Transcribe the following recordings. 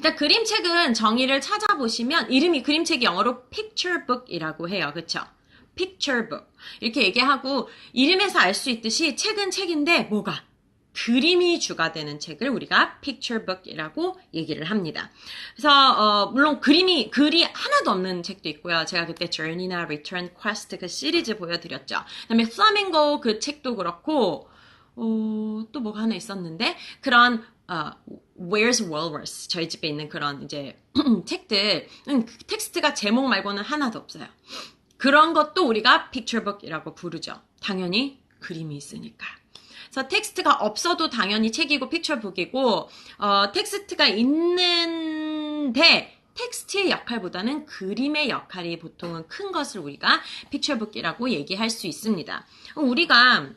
일단 그림책은 정의를 찾아보시면 이름이 그림책이 영어로 picture book이라고 해요. 그쵸? picture book. 이렇게 얘기하고 이름에서 알 수 있듯이 책은 책인데 뭐가? 그림이 주가 되는 책을 우리가 picture book이라고 얘기를 합니다. 그래서 물론 글이 하나도 없는 책도 있고요. 제가 그때 Journey나 Return Quest 그 시리즈 보여드렸죠. 그다음에 Flamingo 그 책도 그렇고 또 뭐가 하나 있었는데 그런 Where's Walrus 저희 집에 있는 그런 이제 책들 텍스트가 제목 말고는 하나도 없어요. 그런 것도 우리가 picture book이라고 부르죠. 당연히 그림이 있으니까. 그래서 텍스트가 없어도 당연히 책이고 픽처북이고 텍스트가 있는데 텍스트의 역할보다는 그림의 역할이 보통은 큰 것을 우리가 픽처북이라고 얘기할 수 있습니다. 우리가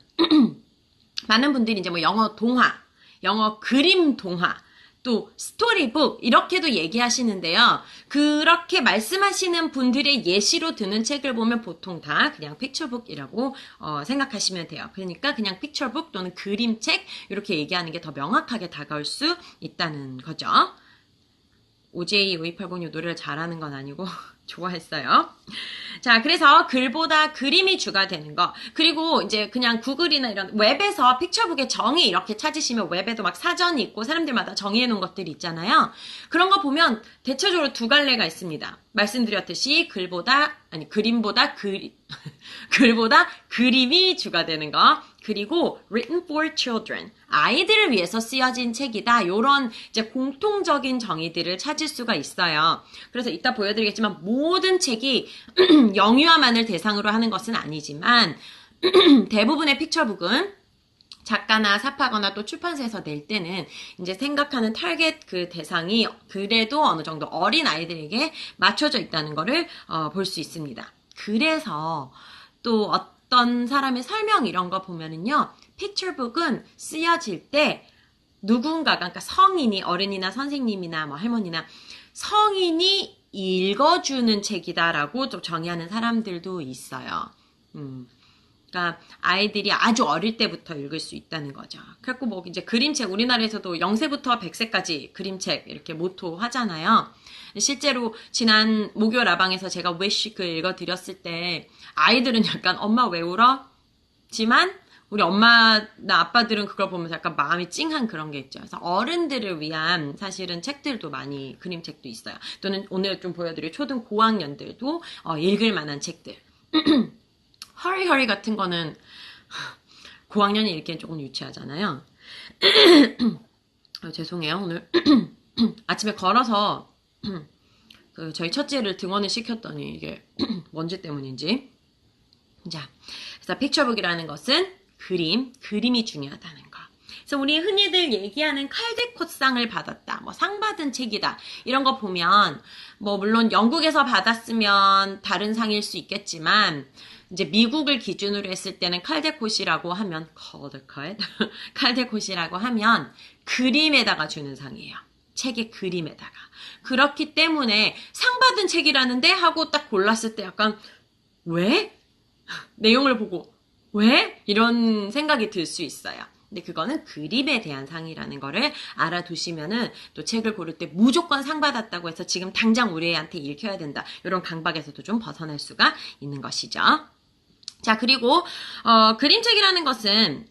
많은 분들이 이제 뭐 영어 동화, 영어 그림 동화, 또 스토리북 이렇게도 얘기하시는데요. 그렇게 말씀하시는 분들의 예시로 드는 책을 보면 보통 다 그냥 픽처북이라고 생각하시면 돼요. 그러니까 그냥 픽처북 또는 그림책 이렇게 얘기하는 게 더 명확하게 다가올 수 있다는 거죠. OJ5280이 노래를 잘하는 건 아니고 좋아했어요. 자, 그래서 글보다 그림이 주가 되는 거. 그리고 이제 그냥 구글이나 이런 웹에서 픽처북의 정의 이렇게 찾으시면 웹에도 막 사전이 있고 사람들마다 정의해 놓은 것들이 있잖아요. 그런 거 보면 대체적으로 두 갈래가 있습니다. 말씀드렸듯이 그림보다 글보다 그림이 주가 되는 거. 그리고 written for children. 아이들을 위해서 쓰여진 책이다. 요런 이제 공통적인 정의들을 찾을 수가 있어요. 그래서 이따 보여드리겠지만 모든 책이 영유아만을 대상으로 하는 것은 아니지만 대부분의 픽처북은 작가나 삽하거나 또 출판사에서 낼 때는 이제 생각하는 타겟 그 대상이 그래도 어느 정도 어린 아이들에게 맞춰져 있다는 거를 볼 수 있습니다. 그래서 또 어떤 사람의 설명 이런 거 보면은요, 픽처북은 쓰여질 때 누군가가, 그러니까 성인이, 어른이나 선생님이나 뭐 할머니나 성인이 읽어주는 책이다라고 좀 정의하는 사람들도 있어요. 그러니까 아이들이 아주 어릴 때부터 읽을 수 있다는 거죠. 그래갖고 뭐 이제 그림책, 우리나라에서도 0세부터 100세까지 그림책 이렇게 모토 하잖아요. 실제로 지난 목요 라방에서 제가 위시 글 읽어드렸을 때 아이들은 약간 엄마 왜 울어? 지만 우리 엄마나 아빠들은 그걸 보면서 약간 마음이 찡한 그런 게 있죠. 그래서 어른들을 위한 사실은 책들도 많이 그림책도 있어요. 또는 오늘 좀 보여드릴 초등 고학년들도 읽을 만한 책들. 허리허리 같은 거는 고학년이 읽기엔 조금 유치하잖아요. 죄송해요. 오늘 아침에 걸어서 저희 첫째를 등원을 시켰더니 이게 먼지 때문인지. 자, 그래서 픽처북이라는 것은 그림이 중요하다는 거. 그래서 우리 흔히들 얘기하는 칼데콧상을 받았다, 뭐 상 받은 책이다, 이런 거 보면 뭐 물론 영국에서 받았으면 다른 상일 수 있겠지만 이제 미국을 기준으로 했을 때는 칼데콧이라고 하면 칼데콧이라고 하면 그림에다가 주는 상이에요. 책의 그림에다가. 그렇기 때문에 상 받은 책이라는데 하고 딱 골랐을 때 약간 왜? 내용을 보고 왜? 이런 생각이 들 수 있어요. 근데 그거는 그림에 대한 상이라는 거를 알아두시면은 또 책을 고를 때 무조건 상 받았다고 해서 지금 당장 우리 애한테 읽혀야 된다, 이런 강박에서도 좀 벗어날 수가 있는 것이죠. 자, 그리고 그림책이라는 것은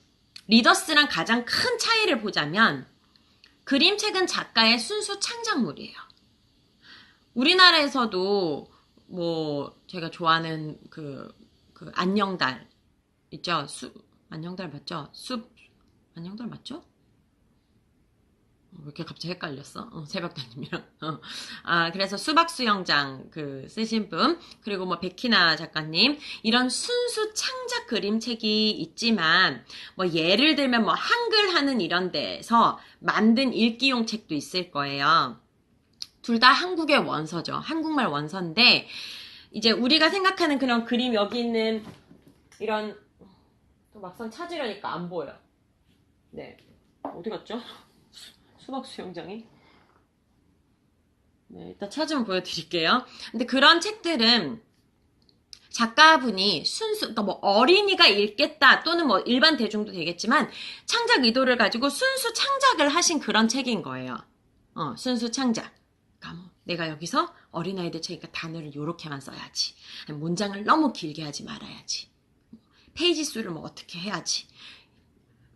리더스랑 가장 큰 차이를 보자면 그림책은 작가의 순수 창작물이에요. 우리나라에서도 뭐 제가 좋아하는 그 안녕달 있죠? 안녕달 맞죠? 안녕달 맞죠? 왜 이렇게 갑자기 헷갈렸어? 새벽다님이랑. 그래서 수박수영장 쓰신 분, 그리고 뭐 백희나 작가님, 이런 순수 창작 그림책이 있지만, 뭐 예를 들면 뭐 한글 하는 이런 데서 만든 읽기용 책도 있을 거예요. 둘 다 한국의 원서죠. 한국말 원서인데, 이제 우리가 생각하는 그런 그림, 여기 있는 이런, 또 막상 찾으려니까 안 보여. 네. 어디 갔죠? 수박 수영장이? 네, 이따 찾으면 보여드릴게요. 근데 그런 책들은 작가분이 그러니까 뭐 어린이가 읽겠다, 또는 뭐 일반 대중도 되겠지만, 창작 의도를 가지고 순수 창작을 하신 그런 책인 거예요. 순수 창작. 내가 여기서 어린아이들 책이니까 단어를 요렇게만 써야지. 문장을 너무 길게 하지 말아야지. 페이지 수를 뭐 어떻게 해야지.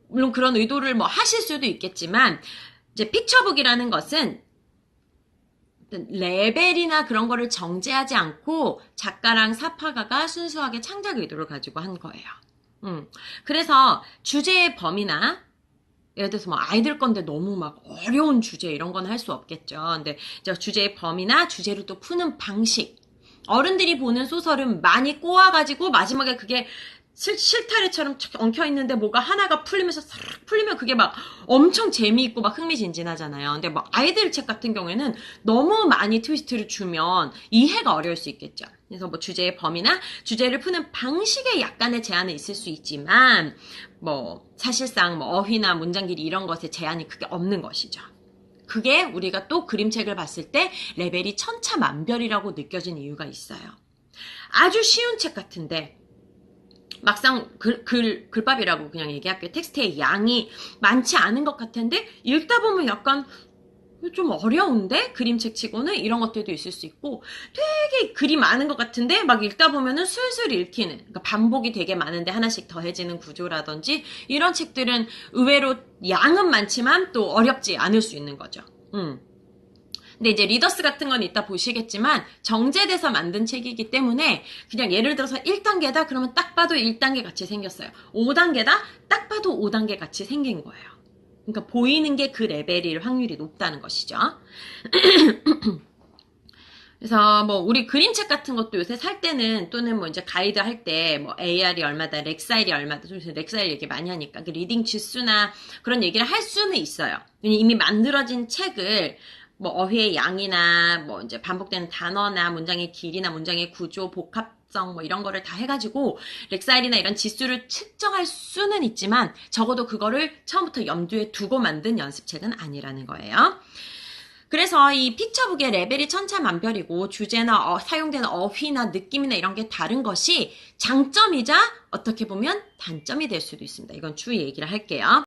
물론 그런 의도를 뭐 하실 수도 있겠지만, 이제 픽처북이라는 것은 레벨이나 그런 거를 정제하지 않고 작가랑 사파가가 순수하게 창작 의도를 가지고 한 거예요. 그래서 주제의 범위나 예를 들어서 뭐 아이들 건데 너무 막 어려운 주제 이런 건 할 수 없겠죠. 근데 이제 주제의 범위나 주제를 또 푸는 방식. 어른들이 보는 소설은 많이 꼬아가지고 마지막에 그게 실타래처럼 엉켜있는데 뭐가 하나가 풀리면서 싹 풀리면 그게 막 엄청 재미있고 막 흥미진진하잖아요. 근데 막 아이들 책 같은 경우에는 너무 많이 트위스트를 주면 이해가 어려울 수 있겠죠. 그래서 뭐 주제의 범위나 주제를 푸는 방식에 약간의 제한은 있을 수 있지만 뭐 사실상 뭐 어휘나 문장 길이 이런 것에 제한이 크게 없는 것이죠. 그게 우리가 또 그림책을 봤을 때 레벨이 천차만별이라고 느껴진 이유가 있어요. 아주 쉬운 책 같은데 막상 글밥이라고 그냥 얘기할게요. 텍스트의 양이 많지 않은 것 같은데 읽다 보면 약간 좀 어려운데? 그림책 치고는 이런 것들도 있을 수 있고 되게 글이 많은 것 같은데 막 읽다 보면은 술술 읽히는, 그러니까 반복이 되게 많은데 하나씩 더해지는 구조라든지 이런 책들은 의외로 양은 많지만 또 어렵지 않을 수 있는 거죠. 근데 이제 리더스 같은 건 이따 보시겠지만 정제돼서 만든 책이기 때문에 그냥 예를 들어서 1단계다 그러면 딱 봐도 1단계 같이 생겼어요. 5단계다 딱 봐도 5단계 같이 생긴 거예요. 그러니까 보이는 게 그 레벨일 확률이 높다는 것이죠. 그래서 뭐 우리 그림책 같은 것도 요새 살 때는 또는 뭐 이제 가이드 할 때 뭐 AR이 얼마다, 렉사일이 얼마다, 좀 렉사일 얘기 많이 하니까 그 리딩 지수나 그런 얘기를 할 수는 있어요. 왜냐면 이미 만들어진 책을 뭐 어휘의 양이나 뭐 이제 반복되는 단어나 문장의 길이나 문장의 구조, 복합성 뭐 이런 거를 다 해가지고 렉사일이나 이런 지수를 측정할 수는 있지만 적어도 그거를 처음부터 염두에 두고 만든 연습책은 아니라는 거예요. 그래서 이 픽처북의 레벨이 천차만별이고 주제나 사용되는 어휘나 느낌이나 이런 게 다른 것이 장점이자 어떻게 보면 단점이 될 수도 있습니다. 이건 추후 얘기를 할게요.